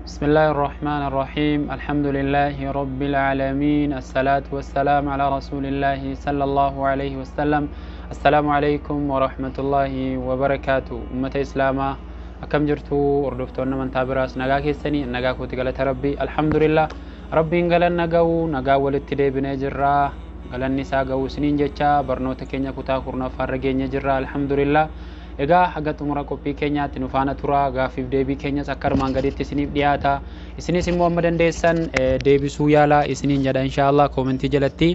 بسم الله الرحمن الرحيم الحمد لله رب العالمين الصلاة والسلام على رسول الله صلى الله عليه وسلم. السلام عليكم ورحمة الله وبركاته. أمة إسلاما أكم جرتو أردفتونا من تابراس نغاكي السني نغاكو تقلت ربي الحمد لله ربي انقلن نغا والتدي بنجرا قلن نساء قو سنين جيشا برنوتا كينيا كتا كورنا فارغين جرا الحمد لله. Egaa haga xumura qophii keenyaatti nu faana tura. Gaafiif deebii keenyas akka armaan gadiitti isiniif dhiyaata. Isinis immoo amma dandeessan deebisuu yaala isiniin jedha inshallah koomentii jalatti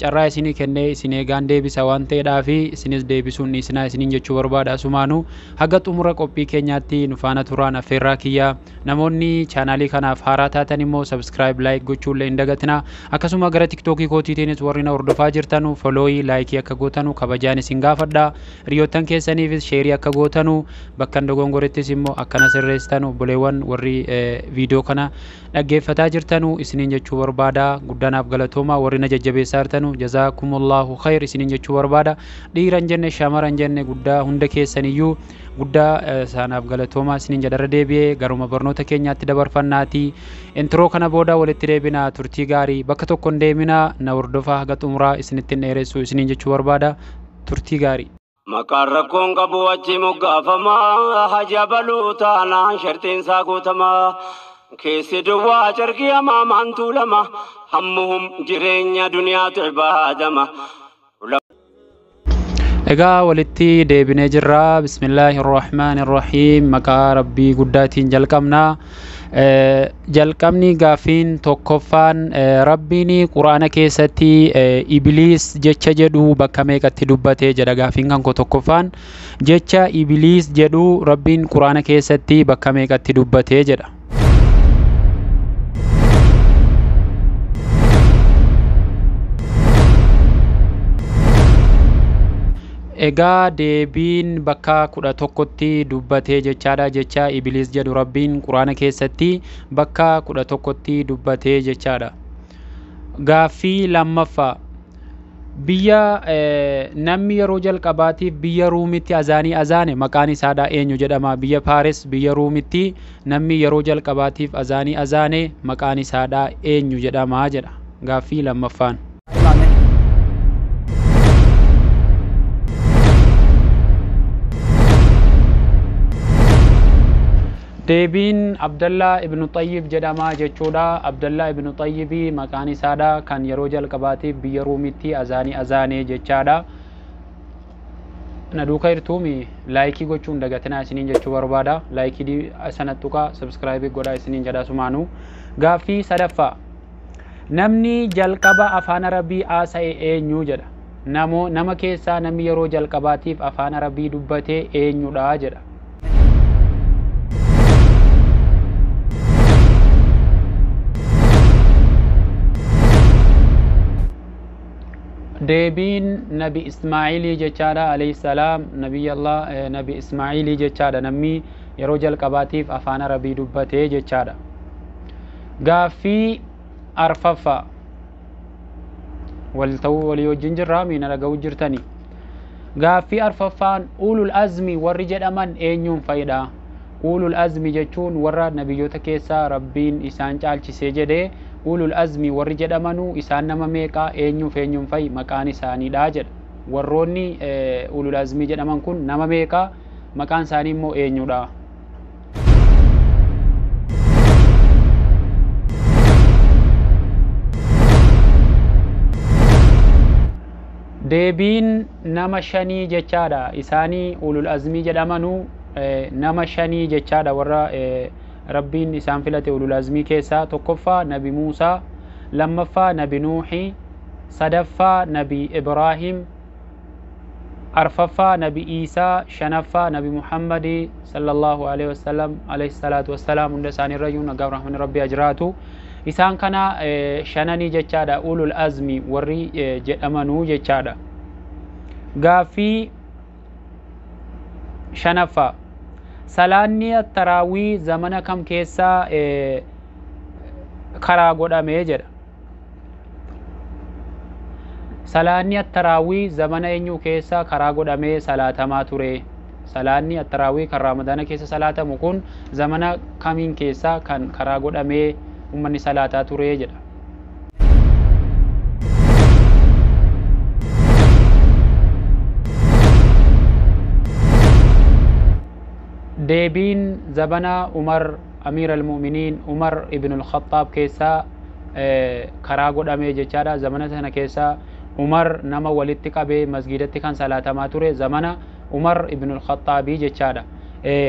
carraa isinii kennee isin eegaan deebisa waan ta'eedhaafi isinis deebisuun isinaa isiniin jechuu barbaada. Asumaanuu haga xumura qophii keenyaatti nu faana turaan affeerraa kiyya. Namoonni chaanaalii kanaaf haaraa taatan immoo subscribe like gochuullee hin dagatina. Akkasuma gara TikTokii kootiitiinis warri na hordofaa jirtanu follow like akka gootanu kabajaan isin gaafadha. Riyoottan keessaniifis sheerii akka gootanu bakka dogongorettis immoo akkana sirreessitanu buleewwan warri viidiyoo kana dhaggeeffataa jirtanu isiniin jechuu barbaada. Guddanaaf galatooma warri na jajjabeessaa jirtanu jazaakumullahu khair isiniin jechuu barbaada. Dhiiran jenne shamaran jenne guddaa hunda keessaniyyuu guddaa saanaaf galatooma isiniin jedharra deebi'ee garuma barnoota keenyaatti dabarfannaati. Introo kana booda walitti deebina turtii gaarii bakka tokko hin deemina na hordofaa haga xumuraa isinitti dheeressu isiniin jechuu barbaada. Turtii gaarii. Maqaan rakkoon qabu achi moggaafamaa hajabaluu taanaan shartiin isaa guutamaa keessi duwwaa carqii hamaa maantuu lama hammuhum jireenya duniyaatu ibaadama. Egaa walitti deebinee jirra. Bismillahirrahmanirrahiim. Maqaa rabbii guddaatiin jalqabna. Jalqabni gaafiin tokkoffaan rabbiin quraana keessatti ibliis jecha jedhu bakka meeqatti dubbatee jedha. Gaafiin kan tokkoffaan jecha ibliis jedhu rabbiin quraana keessatti bakka meeqatti dubbatee jedha. Egaa deebiin bakka 11tti dubbatee jechaadha. Jecha ibliis jedhu rabbiin quraana keessatti bakka 11tti dubbatee jechaadha. Gaaffii lammaffaa biyya namni yeroo jalqabaatiif biyya ruumitti azaane maqaan isaadha eenyu jedhama. Biyya Paaris biyya ruumitti namni yeroo jalqabaatiif azaane maqaan isaadha eenyu jedhama jedha. Gaaffii lammaffaan. Deebiin Abdallah ibn Tayyib jedhama jechuudha. Abdallah ibn Tayyibii maqaan isaadha kan yeroo jalqabaatiif biyya ruumitti azaane jechaadha. Na duuka irtuumi laayikii gochuun dagatinaa isiniin jechuu barbaada. Laayikii sana tuqaa subscribe godhaa isiniin jedha sumaanuu. Gaaffii sadaffaa namni jalqaba afaan arabii haasa'e eenyu jedha. Nama keessaa namni yeroo jalqabaatiif afaan arabii dubbate eenyudha jedha. Deebiin Nabi Ismaa'ilii jechaadha alayhi salaam. Nabi Ismaa'ilii jechaadha namni yeroo jalqabaatiif afaan arabii dubbatee jechaadha. Gaaffii arfaffaa wal ta'uu walii wajjin jirraa miina dhaga'uu jirtanii. Gaaffii arfaffaan ulul azmi warri jedhaman eenyuun fayyada? Ulul azmi jechuun warra nabiyyoota keessaa rabbiin isaan caalchisee jedhee ulul azmi warri jedhamanu isaan nama meeqa eenyuuf eenyuun fayyi maqaan isaaniidha jedha. Warroonni ulul azmi jedhaman kun nama meeqa maqaan isaanii immoo eenyudha? Deebiin nama shanii jechaadha. Isaanii ulul azmi jedhamanu nama shanii jechaadha warra rabbiin isaan filate ulul azmii keessaa. Tokkoffaa nabi Muusaa, lammaffaa nabi Nuuhii, sadaffaa nabi Ibraahim, arfaffaa nabi Iisaa, shanaffaa nabi Muhammadi sallallahu alaihi wasallam alayhi salatu wassalam. Hunda isaanii irrayyuu nagaa rahmani rabbi ajiraatu. Isaan kana shananii jechaadha ulul azmi warri jedhamanuu jechaadha. Gaaffii shanaffaa salaanni attaraawii zamana kam keessaa karaa godhamee jedha. Salaanni attaraawii zamana eenyu keessaa karaa godhamee salaatamaa ture? Salaanni attaraawii kan Ramadana keessa salaatamu kun zamana kamiin keessaa kan karaa godhamee ummanni salaataa ture jedha. deebiin zabana Umar Amir al-Mu'miniin Umar ibn al-Khattab keessaa karaa godhamee jechaadha. Zamana sana keessaa Umar nama walitti qabee masgidatti kan salaatamaa ture zamana Umar ibn al-Khattabii jechaadha.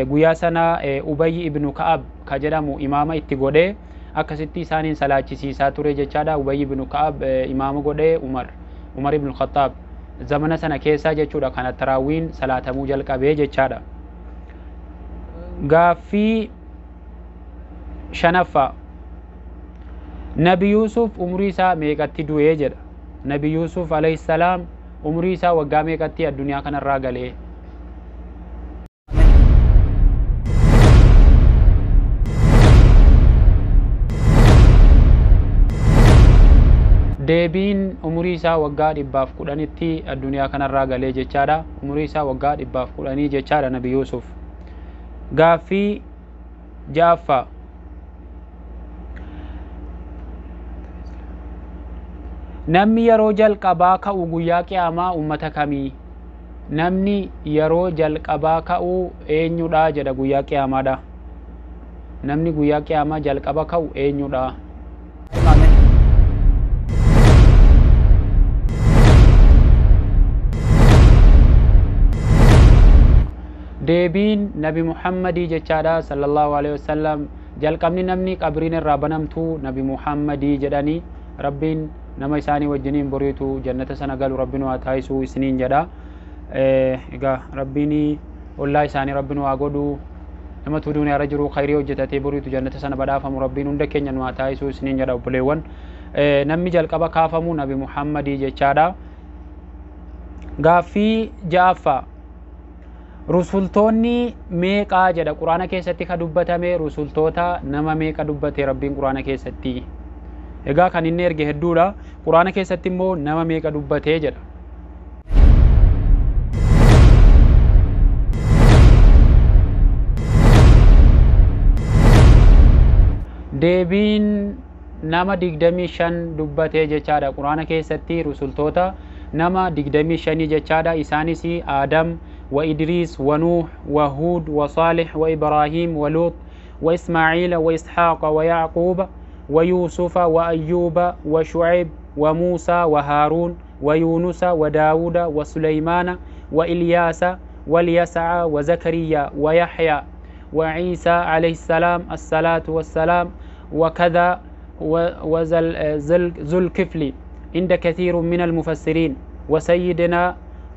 Guyyaa sana Ubayy ibn Ka'ab ka jedhamu imaama itti godhee akkasitti isaaniin salaachisiisaa ture jechaadha. Ubayy ibn Ka'ab imaama godhee Umar ibn al-Khattab zamana sana keessaa jechuudha kan taraawiin salaatamuu jalqabee jechaadha. Gaaffii shanaffaa Nabi Yusuf umrii isaa meeqatti du'ee jedha. Nabi Yusuf alayhi salaam umrii isaa waggaa meeqatti addunyaa kanarraa galee? deebiin umrii isaa waggaa 110tti addunyaa kanarraa galee jechaadha. Umrii isaa waggaa 110 jechaadha Nabi Yusuf. Gaaffii ja'affaa namni yeroo jalqabaa ka'u guyyaa qiyaamaa ummata kamii? Namni yeroo jalqabaa ka'u eenyudha jedha guyyaa qiyaamaadha. Namni guyyaa qiyaamaa jalqaba ka'u eenyudha? deebiin Nabi Muhammadii jechaadha sallallahu alaihi wasallam. Jalqabni namni qabriin irraa banamtu Nabi Muhammadii jedhanii Rabbiin nama isaanii wajjiniin boriitu jannata sana galu Rabbiin waa taasisuu isiniin jedha. Egaa Rabbiin ollaa isaanii Rabbiin waa godhu nama tuduun irra jiru khayrii hojjetatee boriitu jannata sana badhaafamu Rabbiin hunda keenya waa taasisuu isiniin jedha obboleewwan. Namni jalqaba kaafamu Nabi Muhammadii jechaadha. Gaaffii ja'affaa rusultoonni meeqaa jedha quraana keessatti ka dubbatame? Rusultoota nama meeqa dubbate Rabbiin quraana keessatti? Egaa kan inni erge hedduudha. Quraana keessatti immoo nama meeqa dubbatee jedha. deebiin nama 25 dubbatee jechaadha quraana keessatti. rusultoota nama 25 jechaadha. isaanis Aadam وإدريس ونوح وهود وصالح وإبراهيم ولوط وإسماعيل وإسحاق ويعقوب ويوسف وأيوب وشعيب وموسى وهارون ويونس وداود وسليمان وإلياس واليسع وزكريا ويحيى وعيسى عليه السلام الصلاة والسلام وكذا وذو الكفل عند كثير من المفسرين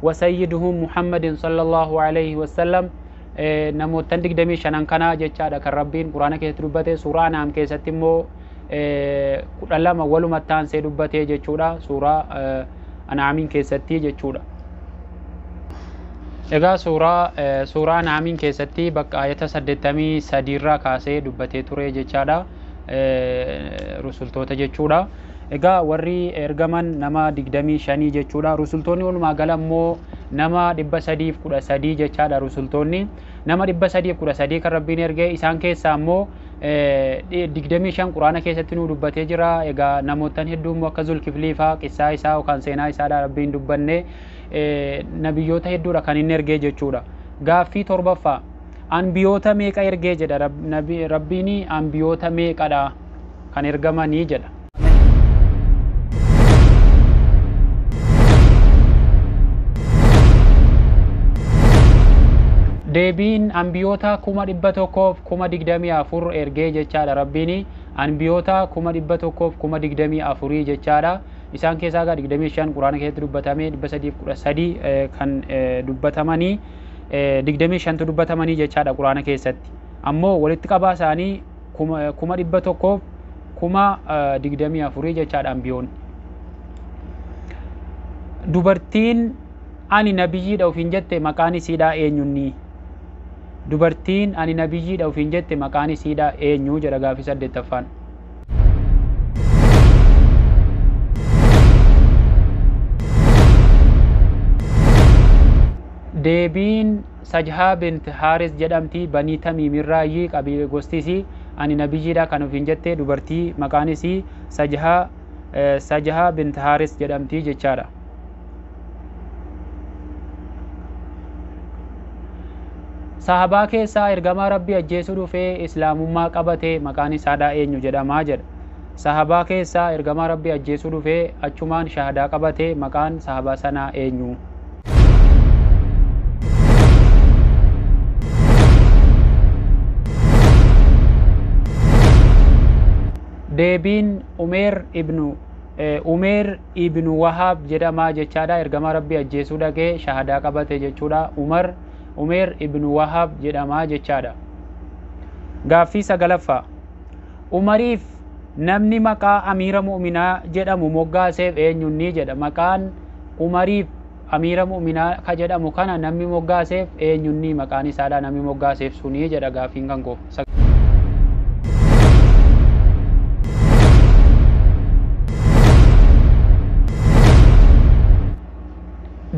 وسيدهم محمد صلى الله عليه وسلم. namoota 25 kana jechaadha kan Rabbiin quraana keessatti dubbate. suuraa An'aam keessatti immoo 12 walumatti aansee dubbate jechuudha suuraa An'aamiin keessatti jechuudha. Egaa suuraa An'aamiin keessatti bakka ayata 83 irraa kaasee dubbatee ture jechaadha rusultoota jechuudha. Egaa warri ergaman nama 25 jechuudha. rusultoonni walumaa gala immoo nama 313 jechaadha. rusultoonni nama 313 kan Rabbiin erge isaan keessaa immoo 25 quraana keessatti nu dubbatee jira. Egaa namootan hedduu immoo akka Zulkiflii faa qissaa isaa yookaan seenaa isaadha Rabbiin dubbanne nabiyyoota hedduudha kan inni ergee jechuudha. Gaaffii torbaffaa anbiyoota meeqa ergee jedha Rabbiin? Anbiyoota meeqadha kan ergamanii jedha. deebiin anbiyoota 124 ergee jechaadha Rabbiin. anbiyoota 124 jechaadha. isaan keessaa 25 quraana keessatti dubbatame 313 kan dubbatamanii 25tu dubbatamanii jechaadha quraana keessatti. ammoo walitti qabaa isaanii 124 jechaadha anbiyoonni. dubartiin ani nabiyyiidha ofiin jette maqaan isiidha eenyunni? dubartiin ani nabiyyiidha ofiin jette maqaan isiidha eenyu jedha gaaffii 8ffaan. deebiin Sajhaa bint Haaris jedhamti banii Tamiimirraayi qabii gostiisii ani nabiyyiidha kan ofiin jette dubartii maqaan isii Sajhaa bint Haaris jedhamti jechaadha. Sahabaa keessaa ergamaa Rabbii ajjeesuu dhufee islaamummaa qabate maqaan isaadhaa eenyu jedhamaa jedha. Sahabaa keessaa ergamaa Rabbii ajjeesuu dhufee achumaan shahadaa qabate maqaan sahabaa sanaa eenyu? deebiin Umeer ibnu Wahaab jedhamaa jechaadha. Ergamaa Rabbii ajjeesuu dhaqee shahadaa qabate jechuudha. Umeer ibnu Wahaab jedhamaa jechaadha. Gaaffii 9ffaa Umariif namni maqaa Amiira Mu'minaa jedhamu moggaaseef eenyunni jedha. Maqaan Umariif Amiira Mu'minaa ka jedhamu kana namni moggaaseef eenyunni maqaan isaadha namni moggaaseef sunii jedha gaaffiin kan koo.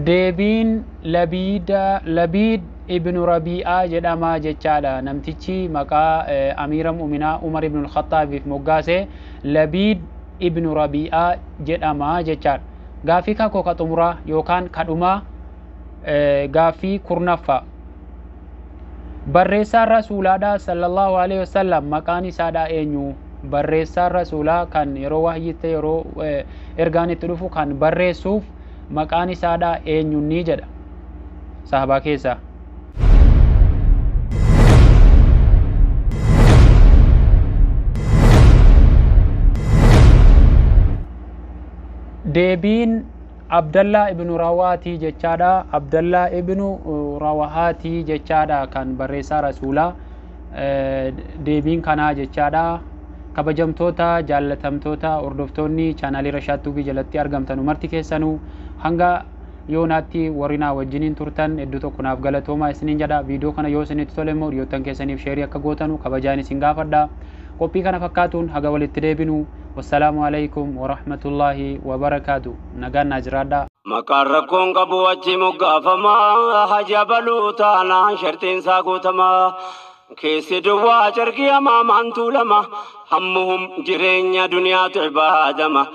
deebiin Labiid ibnu Rabi'aa jedhamaa jechaadha. Namtichi maqaa Amiira Mu'minaa Umar ibn al-Khattaabiif moggaase Labiid ibnu Rabi'aa jedhamaa jechaadha. Gaaffii kan koo xumuraa yookaan kadhumaa gaaffii 10ffaa barreessaan rasuulaadha sallallahu alaihi wasallam maqaan isaadha eenyu? Barreessaan rasuulaa kan yeroo wahyiitti yeroo ergaan itti dhufu kan barreessuuf maqaan isaadha eenyunni jedha sahabaa keessaa. deebiin Abdallaa ibnu Rawaatii jechaadha. Abdallaa ibnu Rawaatii jechaadha kan barreessaa rasuulaa deebiin kanaa jechaadha. Kabajamtoota jaallatamtoota hordoftoonni chaanaalii Rashaad Tuubii jalatti argamtan marti keessanuu hanga yoonaatti warrinaa wajjiniin turtan hedduu tokko naaf galatoomaa isiniin jedha. Viidiyoo kana yoo isinitti tole immoo dhiyootan keessaniif sheerii akka gootanu kabajaan isin gaafadha. Qophii kana fakkaatuun haga walitti deebinu. Wassalaamu alaikum warahmatullaahi wabarakaatu. Nagaan naa jiraadha. Maqaan rakkoon qabu achi moggaafamaa hajabaluu taanaan sharxiinsaa guutamaa. Keessi duwwaa carqii hamaa maantuu lama hammuhum jireenya duniyaatu ibaadama.